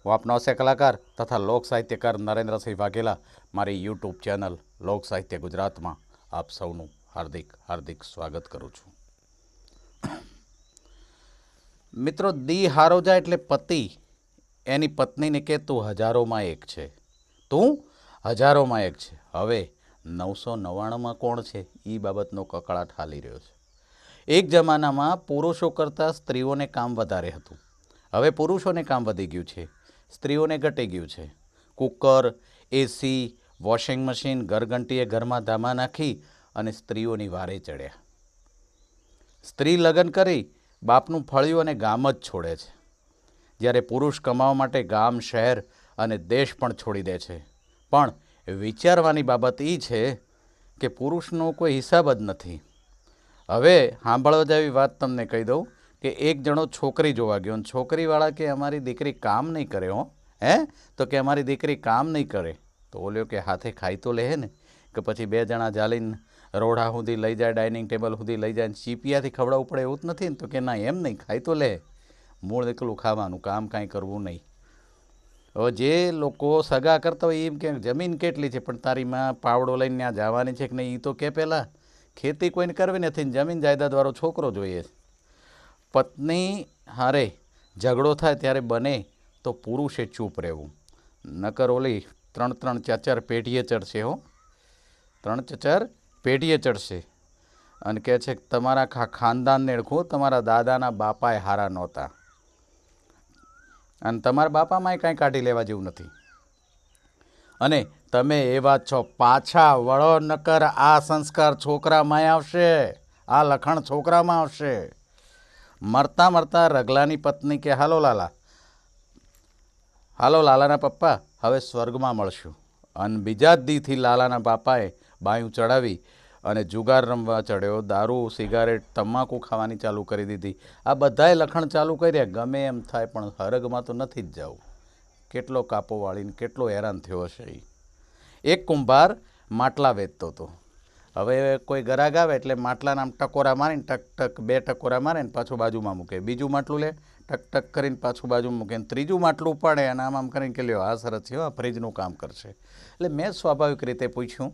હું આપનો હાસ્ય કલાકાર તથા લોક સાહિત્યકાર નરેન્દ્રસિંહ વાઘેલા મારી યુટ્યુબ ચેનલ લોક સાહિત્ય ગુજરાતમાં આપ સૌનું હાર્દિક હાર્દિક સ્વાગત કરું છું. મિત્રો, દી હારો જાય એટલે પતિ એની પત્નીને કે તું હજારોમાં એક છે, તું હજારોમાં એક છે. હવે 999માં કોણ છે એ બાબતનો કકળાટ હાલી રહ્યો છે. એક જમાનામાં પુરુષો કરતાં સ્ત્રીઓને કામ વધારે હતું. હવે પુરુષોને કામ વધી ગયું છે, સ્ત્રીઓને ઘટી ગયું છે. કુકર, એસી, વોશિંગ મશીન ઘરઘંટીએ ઘરમાં ધામા નાખી અને સ્ત્રીઓની વારે ચડ્યા. સ્ત્રી લગ્ન કરી બાપનું ફળિયું અને ગામ જ છોડે છે, જ્યારે પુરુષ કમાવા માટે ગામ, શહેર અને દેશ પણ છોડી દે છે. પણ વિચારવાની બાબત એ છે કે પુરુષનો કોઈ હિસાબ જ નથી. હવે સાંભળવા જેવી વાત તમને કહી દઉં કે એક જણો છોકરી જોવા ગયો, અને છોકરીવાળા કે અમારી દીકરી કામ નહીં કરે હો. તો કે અમારી દીકરી કામ નહીં કરે. તો બોલ્યો કે હાથે ખાઈ તો લે ને, કે પછી બે જણા ચાલીને રોડા સુધી લઈ જાય, ડાઇનિંગ ટેબલ સુધી લઈ જાય, ચીપિયાથી ખવડાવવું પડે એવું જ નથી ને. તો કે ના, એમ નહીં, ખાઈ તો લે, મૂળ એકલું ખાવાનું, કામ કાંઈ કરવું નહીં. હવે જે લોકો સગા કરતા હોય એમ કે જમીન કેટલી છે, પણ તારી માં પાવડો લઈને ત્યાં જવાની છે કે નહીં એ તો કે પહેલાં. ખેતી કોઈને કરવી નથી ને જમીન જાયદાદવાળો છોકરો જોઈએ. પત્ની હારે ઝઘડો થાય ત્યારે બને તો પુરુષે ચૂપ રહેવું, નકર ઓલી 3-3, 4-4 પેઢીએ ચડશે હો. 3-4 પેઢીએ ચડશે અને કહે છે કે તમારા ખાનદાનને ઓળખું, તમારા દાદાના બાપાએ હારા નહોતા અને તમારા બાપામાંય કાંઈ કાઢી લેવા જેવું નથી અને તમે એવા છો. પાછા વળો, નકર આ સંસ્કાર છોકરામાં આવશે, આ લખણ છોકરામાં આવશે. મરતા મરતા રગલાની પત્ની કે હાલો લાલા, હાલો લાલાના પપ્પા, હવે સ્વર્ગમાં મળશું. અને બીજા જ દીથી લાલાના બાપાએ બાયું ચડાવી અને જુગાર રમવા ચડ્યો, દારૂ, સિગારેટ, તમાકુ ખાવાની ચાલુ કરી દીધી. આ બધાએ લખણ ચાલુ કર્યા. ગમે એમ થાય પણ હરગમાં તો નથી જ જવું. કેટલો કાપો વાળીને કેટલો હેરાન થયો હશે. એક કુંભાર માટલા વેચતો હતો. હવે કોઈ ગરાગ આવે એટલે માટલાના આમ ટકોરા મારીને ટક ટક 2 ટકોરા મારે ને પાછું બાજુમાં મૂકે, બીજું માટલું લે, ટક ટક કરીને પાછું બાજુમાં મૂકે, ત્રીજું માટલું ઉપાડે અને આમ કરીને કે લ્યો આ સરસ છે, આ ફ્રીજનું કામ કરશે. એટલે મેં સ્વાભાવિક રીતે પૂછ્યું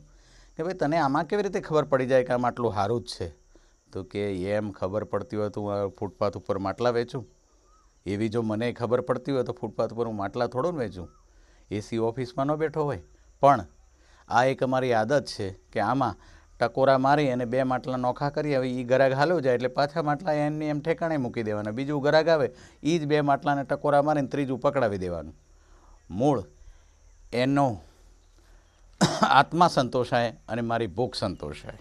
કે ભાઈ તને આમાં કેવી રીતે ખબર પડી જાય કે આમ આટલું સારું જ છે? તો કે એમ ખબર પડતી હોય તો હું ફૂટપાથ ઉપર માટલા વેચું? એવી જો મને ખબર પડતી હોય તો ફૂટપાથ ઉપર હું માટલા થોડો ને વેચું? એસી ઓફિસમાં ન બેઠો હોય. પણ આ એક અમારી આદત છે કે આમાં ટકોરા મારી અને 2 માટલા નોખા કરી. હવે એ ગરાગ હાલ્યો જાય એટલે પાછા માટલા એમની એમ ઠેકાણે મૂકી દેવાના. બીજું ગરાગ આવે એ જ 2 માટલાને ટકોરા મારીને ત્રીજું પકડાવી દેવાનું. મૂળ એનો આત્મા સંતોષાય અને મારી ભૂખ સંતોષાય.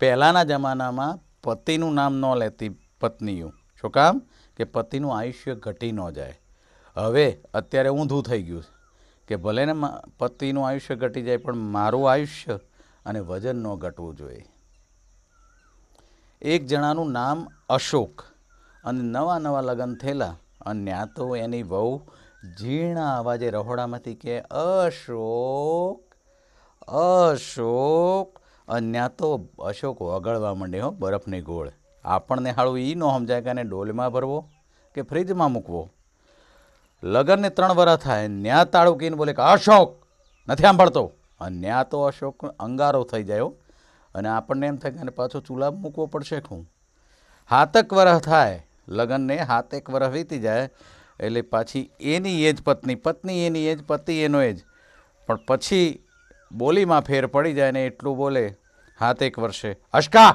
પહેલાંના જમાનામાં પતિનું નામ ન લેતી પત્નીઓ. શું કામ? કે પતિનું આયુષ્ય ઘટી ન જાય. હવે અત્યારે ઊંધું થઈ ગયું છે કે ભલે ને પતિનું આયુષ્ય ઘટી જાય પણ મારું આયુષ્ય અને વજન ન ઘટવું જોઈએ. એક જણાનું નામ અશોક અને નવા લગ્ન થયેલા અને ત્યાં તો એની વહુ ઝીણા અવાજે રહોડામાંથી કે અશોક અશોક, અને ત્યાં તો અશોક વગળવા માંડે હો, બરફની ગોળ. આપણને હાળું એ ન સમજાય કે એને ડોલમાં ભરવો કે ફ્રીજમાં મૂકવો. લગ્નને 3 વર્ષ થાય, ન્યા તાળું કહીને બોલે કે અશોક નથી સાંભળતો, અને ન્યા તો અશોક અંગારો થઈ જાય. અને આપણને એમ થાય કે પાછો ચૂલા મૂકવો પડશે. શું 7 વર્ષ થાય લગ્નને, 7 વર્ષ વીતી જાય એટલે પાછી એની એજ પત્ની એની એજ, પતિ એનો એજ, પણ પછી બોલીમાં ફેર પડી જાય ને એટલું બોલે 7 વર્ષે અશકા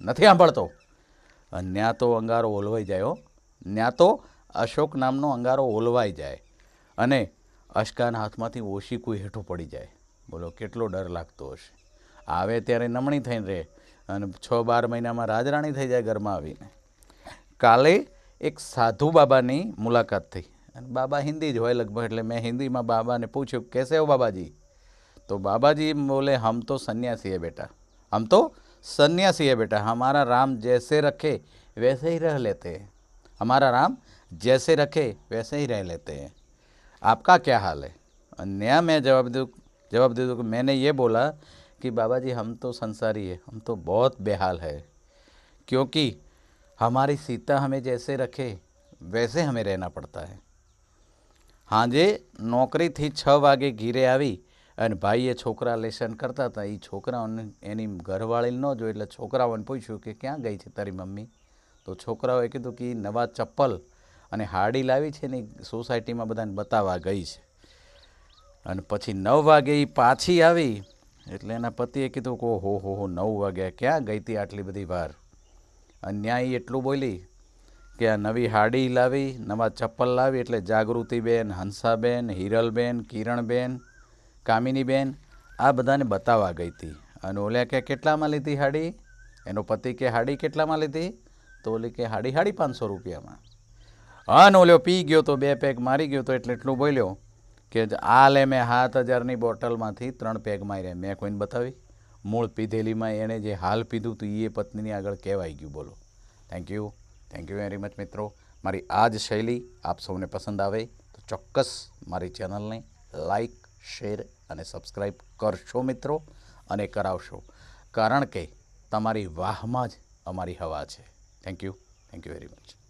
નથી સાંભળતો, અને ન્યા તો અંગારો ઓલવાઈ જાય હો. ન્યા તો અશોક નામનો અંગારો ઓલવાઈ જાય અને અશકાના હાથમાંથી ઓશીકું હેઠું પડી જાય. બોલો કેટલો ડર લાગતો હશે. આવે ત્યારે નમણી થઈને રહે અને 6-12 મહિનામાં રાજરાણી થઈ જાય ઘરમાં આવીને. કાલે એક સાધુ બાબાની મુલાકાત થઈ અને બાબા હિન્દી જ હોય લગભગ, એટલે મેં હિન્દીમાં બાબાને પૂછ્યું कैसे हो बाबाजी? तो बाबाजी बोले हम तो सन्यासी है बेटा, हम तो सन्यासी है बेटा, हमारा राम जैसे रखे वैसे ही रह लेते हैं, हमारा राम जैसे रखे वैसे ही रह लेते हैं, आपका क्या हाल है? नया मैं जवाब दे दूँ कि मैंने ये बोला कि बाबा जी हम तो संसारी है, हम तो बहुत बेहाल है, क्योंकि हमारी सीता हमें जैसे रखे वैसे हमें रहना पड़ता है, સાંજે નોકરીથી 6 વાગે ઘીરે આવી અને ભાઈએ છોકરા લેસન કરતા હતા. એ છોકરાઓને એની ઘરવાળી ન જોઈ એટલે છોકરાઓને પૂછ્યું કે ક્યાં ગઈ છે તારી મમ્મી? તો છોકરાઓએ કીધું કે નવા ચપ્પલ અને હાડી લાવી છે ને સોસાયટીમાં બધાને બતાવવા ગઈ છે. અને પછી 9 વાગે એ પાછી આવી એટલે એના પતિએ કીધું કે હો 9 વાગ્યા ક્યાં ગઈ હતી આટલી બધી વાર? અન્યાય એટલું બોલી કે આ નવી હાડી લાવી, નવા ચપ્પલ લાવી એટલે જાગૃતિબેન, હંસાબેન, હિરલબેન, કિરણબેન, કામિનીબેન આ બધાને બતાવવા ગઈ હતી. અને ઓલ્યા કે કેટલામાં લીધી હાડી? એનો પતિ કે હાડી કેટલામાં લીધી? તો ઓલી કે હાડી 550 રૂપિયામાં. અને ઓલ્યો પી ગયો તો 2 પેગ મારી ગયો તો એટલે એટલું બોલ્યો કે આ લે મેં 7000ની બોટલમાંથી 3 પેગ માર્યા. મેં કોઈને બતાવી? મૂળ પીધેલીમાં એણે જે હાલ પીધું હતું એ પત્નીની આગળ કહેવાઈ ગયું. બોલો. થેન્ક યુ વેરી મચ મિત્રો. મારી આ જ શૈલી આપ સૌને પસંદ આવે તો ચોક્કસ મારી ચેનલને લાઈક, શેર અને સબસ્ક્રાઈબ કરશો મિત્રો, અને કરાવશો, કારણ કે તમારી વાહમાં જ અમારી હવા છે. Thank you very much.